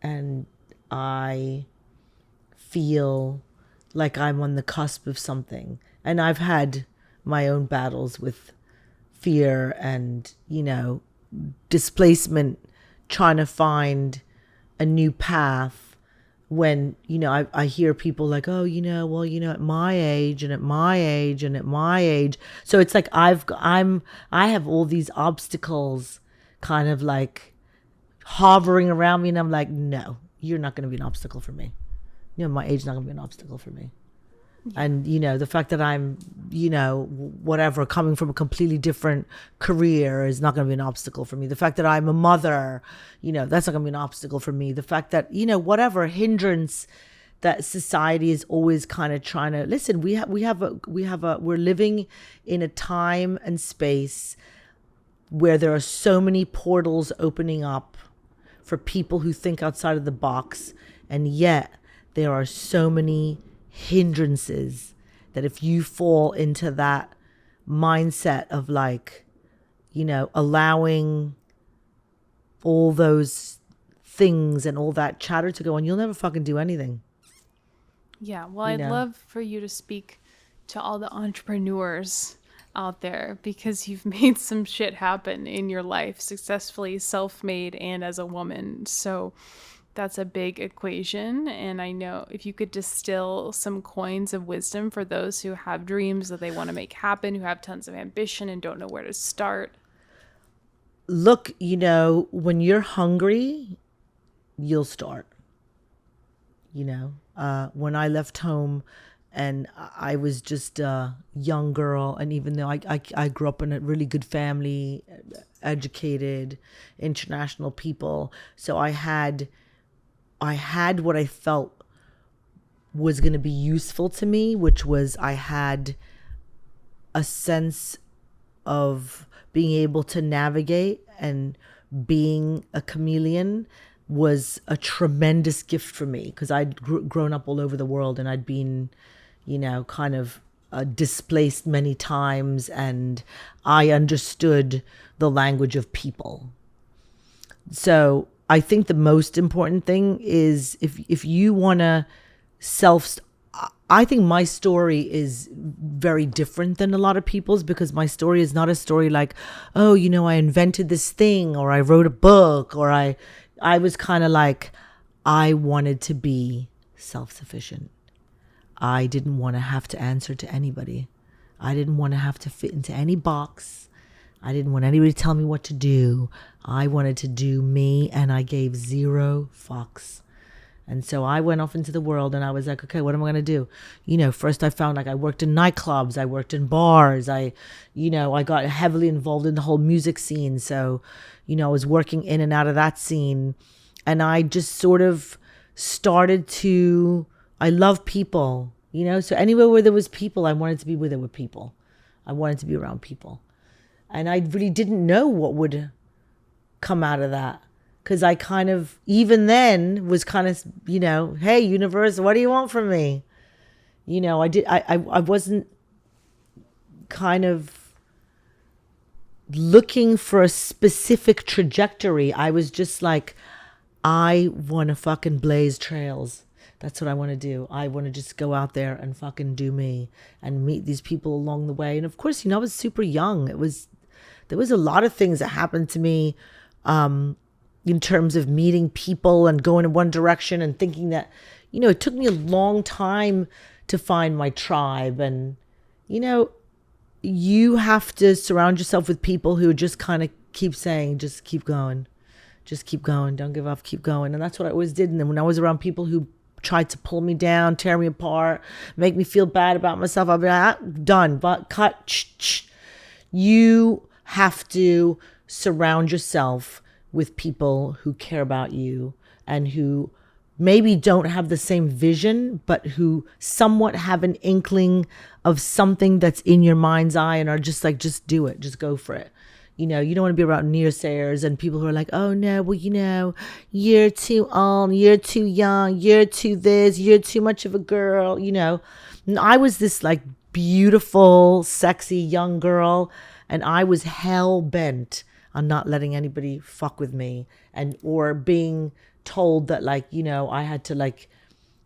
And I feel like I'm on the cusp of something. And I've had my own battles with fear and, displacement, trying to find a new path. When, I hear people like, oh, at my age and at my age and at my age. So it's like I have all these obstacles kind of like hovering around me. And I'm like, no, you're not going to be an obstacle for me. My age is not going to be an obstacle for me. Yeah. And, the fact that I'm, whatever, coming from a completely different career is not going to be an obstacle for me. The fact that I'm a mother, that's not going to be an obstacle for me. The fact that, whatever hindrance that society is always kind of trying to listen, we're living in a time and space where there are so many portals opening up for people who think outside of the box. And yet there are so many hindrances that if you fall into that mindset of like, allowing all those things and all that chatter to go on, you'll never fucking do anything. Yeah. Well, I'd love for you to speak to all the entrepreneurs out there because you've made some shit happen in your life successfully, self-made and as a woman. So that's a big equation. And I know if you could distill some coins of wisdom for those who have dreams that they want to make happen, who have tons of ambition and don't know where to start. Look, when you're hungry, you'll start. When I left home and I was just a young girl, and even though I grew up in a really good family, educated, international people, so I had what I felt was going to be useful to me, which was I had a sense of being able to navigate, and being a chameleon was a tremendous gift for me because I'd grown up all over the world and I'd been, kind of displaced many times, and I understood the language of people. So I think the most important thing is if you want to self, I think my story is very different than a lot of people's, because my story is not a story like, oh, I invented this thing, or I wrote a book, or I was kind of like, I wanted to be self-sufficient. I didn't want to have to answer to anybody. I didn't want to have to fit into any box. I didn't want anybody to tell me what to do. I wanted to do me, and I gave zero fucks. And so I went off into the world, and I was like, okay, what am I going to do? First I found, like, I worked in nightclubs. I worked in bars. I got heavily involved in the whole music scene. So, I was working in and out of that scene. And I just sort of started to, I love people, so anywhere where there was people, I wanted to be where there were people. I wanted to be around people. And I really didn't know what would come out of that. Because I kind of, even then, was kind of, hey, universe, what do you want from me? I wasn't kind of looking for a specific trajectory. I was just like, I want to fucking blaze trails. That's what I want to do. I want to just go out there and fucking do me and meet these people along the way. And of course, I was super young. There was a lot of things that happened to me, in terms of meeting people and going in one direction and thinking that, it took me a long time to find my tribe. And, you have to surround yourself with people who just kind of keep saying, just keep going. Just keep going. Don't give up. Keep going. And that's what I always did. And then when I was around people who tried to pull me down, tear me apart, make me feel bad about myself, I'll be like, done, but cut. You have to surround yourself with people who care about you and who maybe don't have the same vision, but who somewhat have an inkling of something that's in your mind's eye and are just like, just do it, just go for it. You don't want to be around nearsayers and people who are like, oh no, well, you're too old, you're too young, you're too this, you're too much of a girl, And I was this like beautiful, sexy young girl, and I was hell bent on not letting anybody fuck with me, or being told that, like, I had to like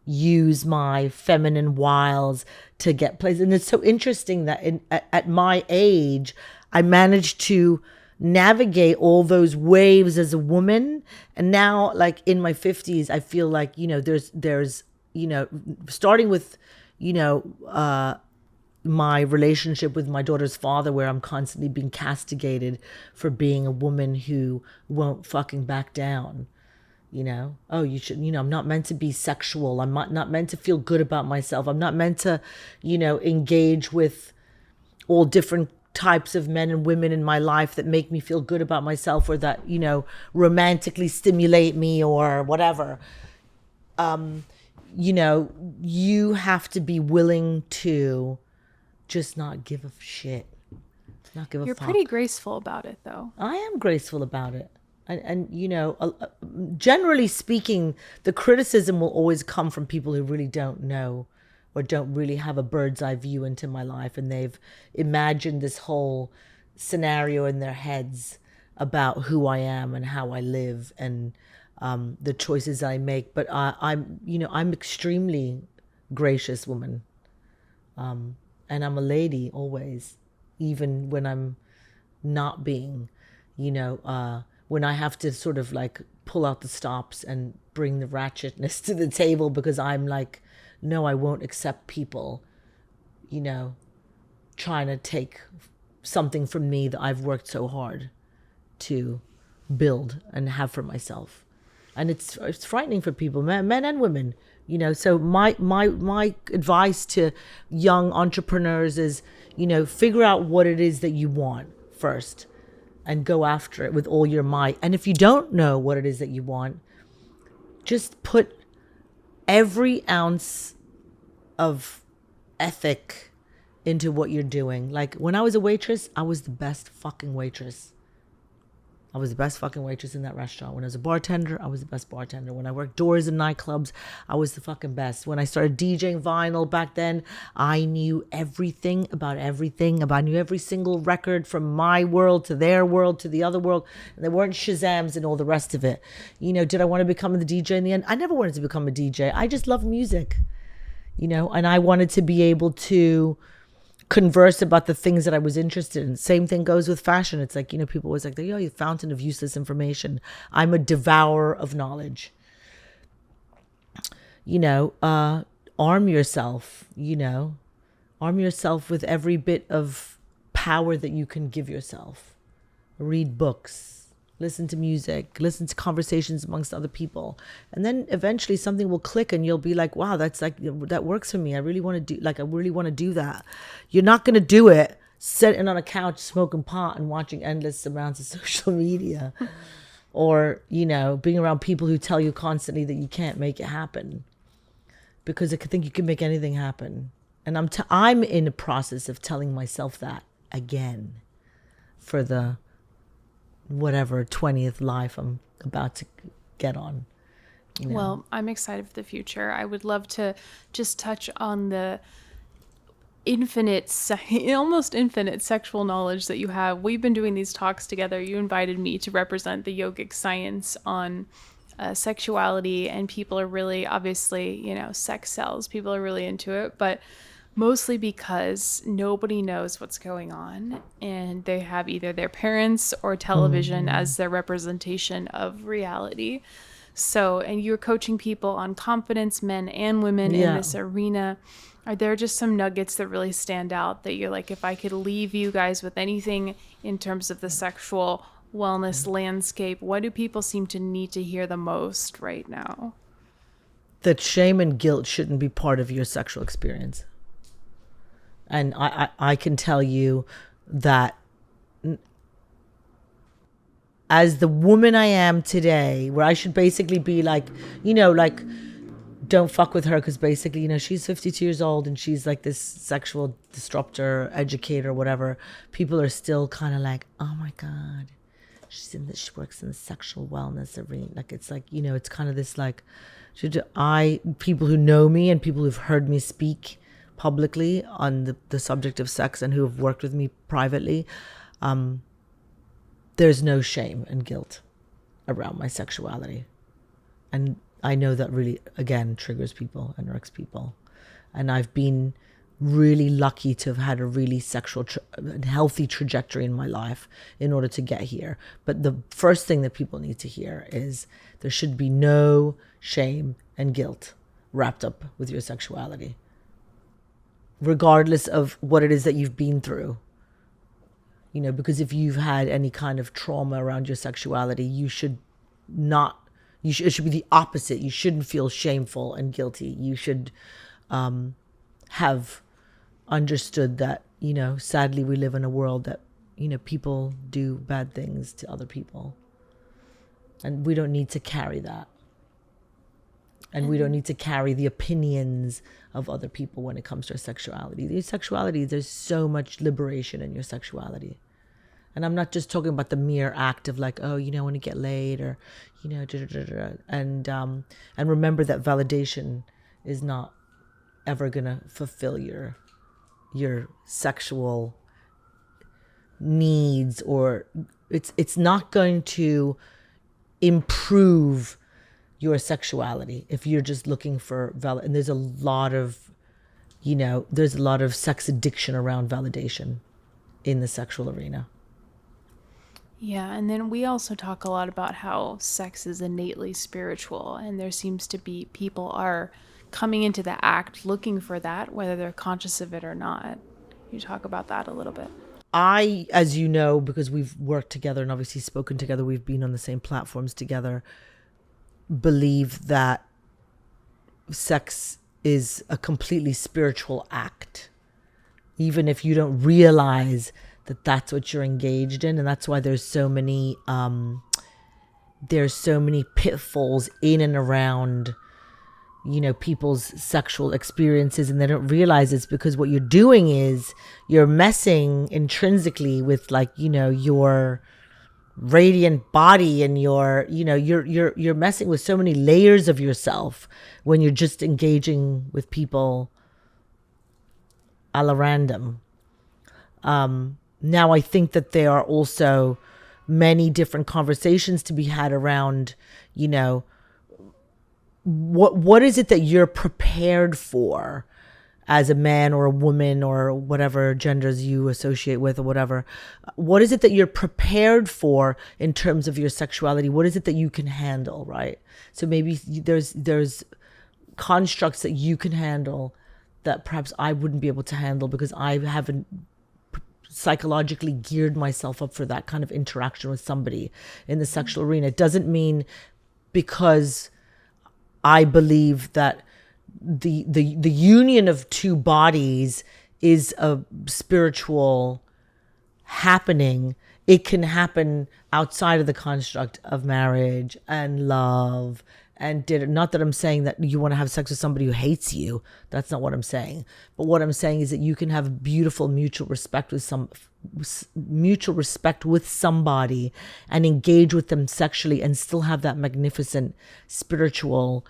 use my feminine wiles to get places. And it's so interesting that at my age, I managed to navigate all those waves as a woman. And now, like in my 50s, I feel like, there's, starting with, my relationship with my daughter's father, where I'm constantly being castigated for being a woman who won't fucking back down. Oh, you should, I'm not meant to be sexual. I'm not meant to feel good about myself. I'm not meant to, engage with all different types of men and women in my life that make me feel good about myself, or that, romantically stimulate me or whatever. You have to be willing to just not give a shit. Not give a fuck. You're pretty graceful about it, though. I am graceful about it. And generally speaking, the criticism will always come from people who really don't know, or don't really have a bird's eye view into my life, and they've imagined this whole scenario in their heads about who I am and how I live, and the choices I make. But I'm extremely gracious woman, and I'm a lady always, even when I'm not being, when I have to sort of like pull out the stops and bring the ratchetness to the table, because I'm like, no, I won't accept people, trying to take something from me that I've worked so hard to build and have for myself. And it's frightening for people, men and women, So my advice to young entrepreneurs is, figure out what it is that you want first, and go after it with all your might. And if you don't know what it is that you want, just put every ounce of ethic into what you're doing. Like when I was a waitress, I was the best fucking waitress. I was the best fucking waitress in that restaurant. When I was a bartender, I was the best bartender. When I worked doors in nightclubs, I was the fucking best. When I started DJing vinyl back then, I knew everything about everything. I knew every single record from my world to their world to the other world. And there weren't Shazams and all the rest of it. You know, did I want to become the DJ in the end? I never wanted to become a DJ. I just love music, you know, and I wanted to be able to converse about the things that I was interested in. Same thing goes with fashion. It's like, you know, people always like, you're a fountain of useless information. I'm a devourer of knowledge. You know, arm yourself, arm yourself with every bit of power that you can give yourself. Read books, listen to music, listen to conversations amongst other people. And then eventually something will click and you'll be like, wow, that's like, that works for me. I really want to do that. You're not going to do it sitting on a couch, smoking pot and watching endless amounts of social media or, you know, being around people who tell you constantly that you can't make it happen because I think you can make anything happen. And I'm in the process of telling myself that again for the whatever 20th life I'm about to get on. You know? Well, I'm excited for the future. I would love to just touch on the almost infinite sexual knowledge that you have. We've been doing these talks together. You invited me to represent the yogic science on sexuality, and people are really, obviously, you know, sex sells. People are really into it, but mostly because nobody knows what's going on and they have either their parents or television as their representation of reality. So, and you're coaching people on confidence, men and women in this arena. Are there just some nuggets that really stand out that you're like, if I could leave you guys with anything in terms of the sexual wellness landscape, what do people seem to need to hear the most right now? That shame and guilt shouldn't be part of your sexual experience. And I can tell you that as the woman I am today, where I should basically be like, you know, like, don't fuck with her because basically, you know, she's 52 years old and she's like this sexual disruptor, educator, whatever. People are still kind of like, oh my God, she works in the sexual wellness arena. Like, it's like, you know, it's kind of this like, people who know me and people who've heard me speak publicly on the subject of sex and who have worked with me privately, there's no shame and guilt around my sexuality. And I know that really, again, triggers people and irks people. And I've been really lucky to have had a really sexual and healthy trajectory in my life in order to get here. But the first thing that people need to hear is there should be no shame and guilt wrapped up with your sexuality, regardless of what it is that you've been through. You know, because if you've had any kind of trauma around your sexuality, it should be the opposite. You shouldn't feel shameful and guilty. You should have understood that, you know, sadly we live in a world that, you know, people do bad things to other people. And we don't need to carry that. And we don't need to carry the opinions of other people when it comes to our sexuality. Your sexuality, there's so much liberation in your sexuality. And I'm not just talking about the mere act of like, oh, you know, I want to get laid or, you know, and remember that validation is not ever going to fulfill your sexual needs, or it's not going to improve your sexuality if you're just looking for and there's a lot of sex addiction around validation in the sexual arena. Yeah, and then we also talk a lot about how sex is innately spiritual, and there seems to be people are coming into the act looking for that, whether they're conscious of it or not. You talk about that a little bit. I, as you know, because we've worked together and obviously spoken together, we've been on the same platforms together, believe that sex is a completely spiritual act, even if you don't realize that that's what you're engaged in. And that's why there's so many pitfalls in and around, you know, people's sexual experiences, and they don't realize it's because what you're doing is you're messing intrinsically with, like, you know, your radiant body and you're messing with so many layers of yourself when you're just engaging with people a la random. Now I think that there are also many different conversations to be had around, what is it that you're prepared for as a man or a woman or whatever genders you associate with or whatever. What is it that you're prepared for in terms of your sexuality? What is it that you can handle, right? So maybe there's constructs that you can handle that perhaps I wouldn't be able to handle because I haven't psychologically geared myself up for that kind of interaction with somebody in the sexual arena. It doesn't mean because I believe that the union of two bodies is a spiritual happening. It can happen outside of the construct of marriage and love and not that I'm saying that you want to have sex with somebody who hates you. That's not what I'm saying. But what I'm saying is that you can have beautiful mutual respect with somebody and engage with them sexually and still have that magnificent spiritual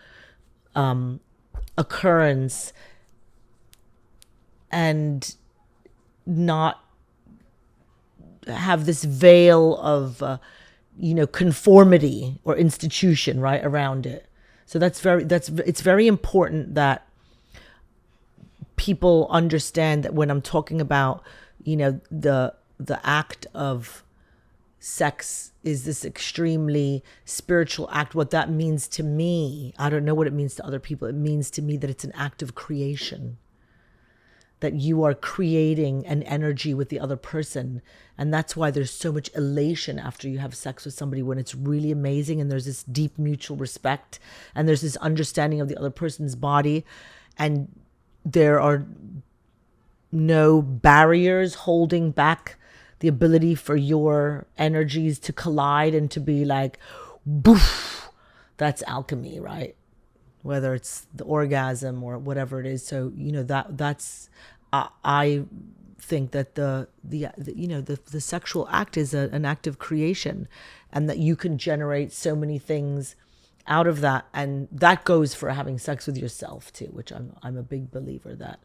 occurrence and not have this veil of conformity or institution right around it. So it's very important that people understand that when I'm talking about the act of sex is this extremely spiritual act. What that means to me, I don't know what it means to other people. It means to me that it's an act of creation, that you are creating an energy with the other person. And that's why there's so much elation after you have sex with somebody, when it's really amazing and there's this deep mutual respect and there's this understanding of the other person's body and there are no barriers holding back the ability for your energies to collide and to be like, boof, that's alchemy, right? Whether it's the orgasm or whatever it is. So, that's, I think that the sexual act is an act of creation and that you can generate so many things out of that. And that goes for having sex with yourself too, which I'm a big believer that,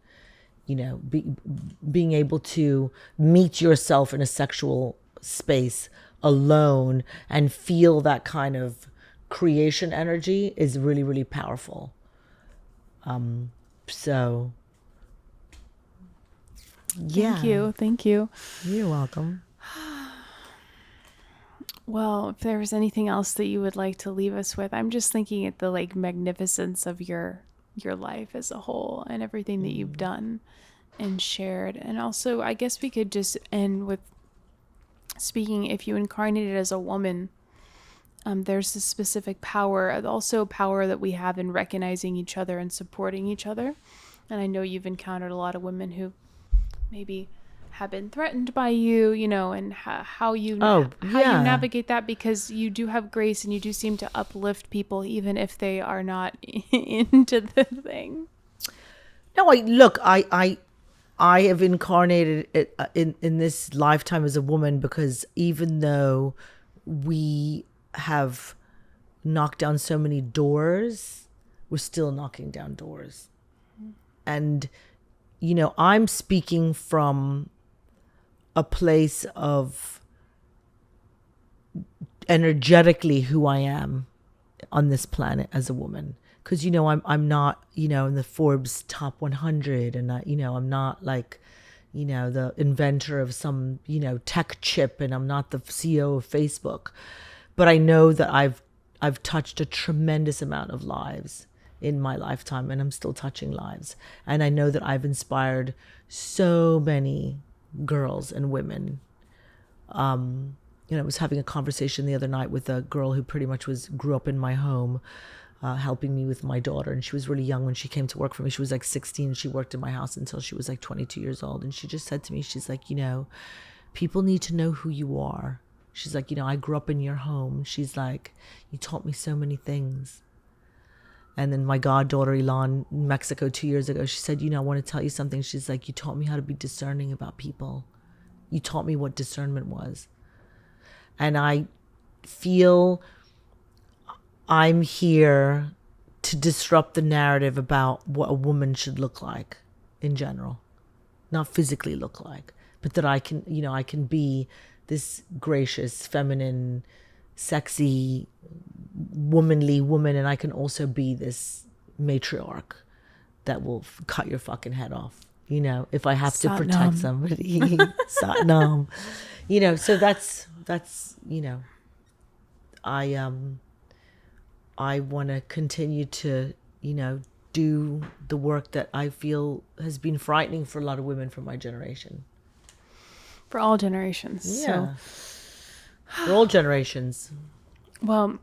being able to meet yourself in a sexual space alone and feel that kind of creation energy is really, really powerful. So yeah. Thank you. You're welcome. Well, if there was anything else that you would like to leave us with, I'm just thinking at the magnificence of your life as a whole and everything that you've done and shared. And also, I guess we could just end with speaking, if you incarnated as a woman, there's this specific power, also power that we have in recognizing each other and supporting each other. And I know you've encountered a lot of women who maybe have been threatened by you, and how you navigate that, because you do have grace and you do seem to uplift people even if they are not into the thing. No, I have incarnated it in this lifetime as a woman, because even though we have knocked down so many doors, we're still knocking down doors. And, I'm speaking from a place of energetically who I am on this planet as a woman. Because, I'm not, in the Forbes top 100, and I'm not like, the inventor of some, tech chip, and I'm not the CEO of Facebook. But I know that I've touched a tremendous amount of lives in my lifetime, and I'm still touching lives. And I know that I've inspired so many girls and women. I was having a conversation the other night with a girl who pretty much grew up in my home, helping me with my daughter. And she was really young when she came to work for me. She was like 16. She worked in my house until she was like 22 years old. And she just said to me, she's like, people need to know who you are. She's like, I grew up in your home. She's like, you taught me so many things. And then my goddaughter, Elon, in Mexico 2 years ago, she said, I want to tell you something. She's like, you taught me how to be discerning about people. You taught me what discernment was. And I feel I'm here to disrupt the narrative about what a woman should look like in general. Not physically look like, but that I can, I can be this gracious, feminine, sexy, womanly woman, and I can also be this matriarch that will cut your fucking head off, if I have to protect somebody. Satnam. So that's I want to continue to, do the work that I feel has been frightening for a lot of women from my generation. For all generations. Yeah. For all generations. Well,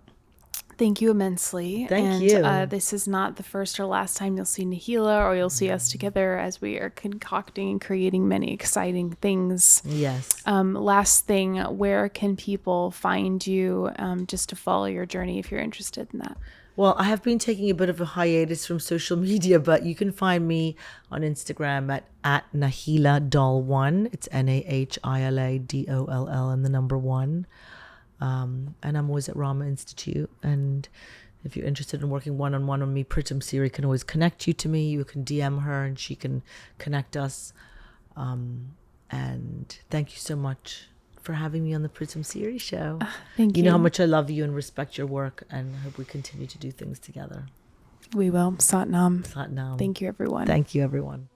thank you immensely. Thank you. This is not the first or last time you'll see Nahila or you'll see us together as we are concocting and creating many exciting things. Yes. Last thing, where can people find you just to follow your journey if you're interested in that? Well, I have been taking a bit of a hiatus from social media, but you can find me on Instagram at Nahila Doll1. It's NAHILADOLL and the number 1. And I'm always at Rama Institute. And if you're interested in working one-on-one with me, Pritam Siri can always connect you to me. You can DM her and she can connect us. And thank you so much for having me on the Pritam Siri show. Thank you. You know how much I love you and respect your work, and hope we continue to do things together. We will. Satnam. Satnam. Thank you, everyone. Thank you, everyone.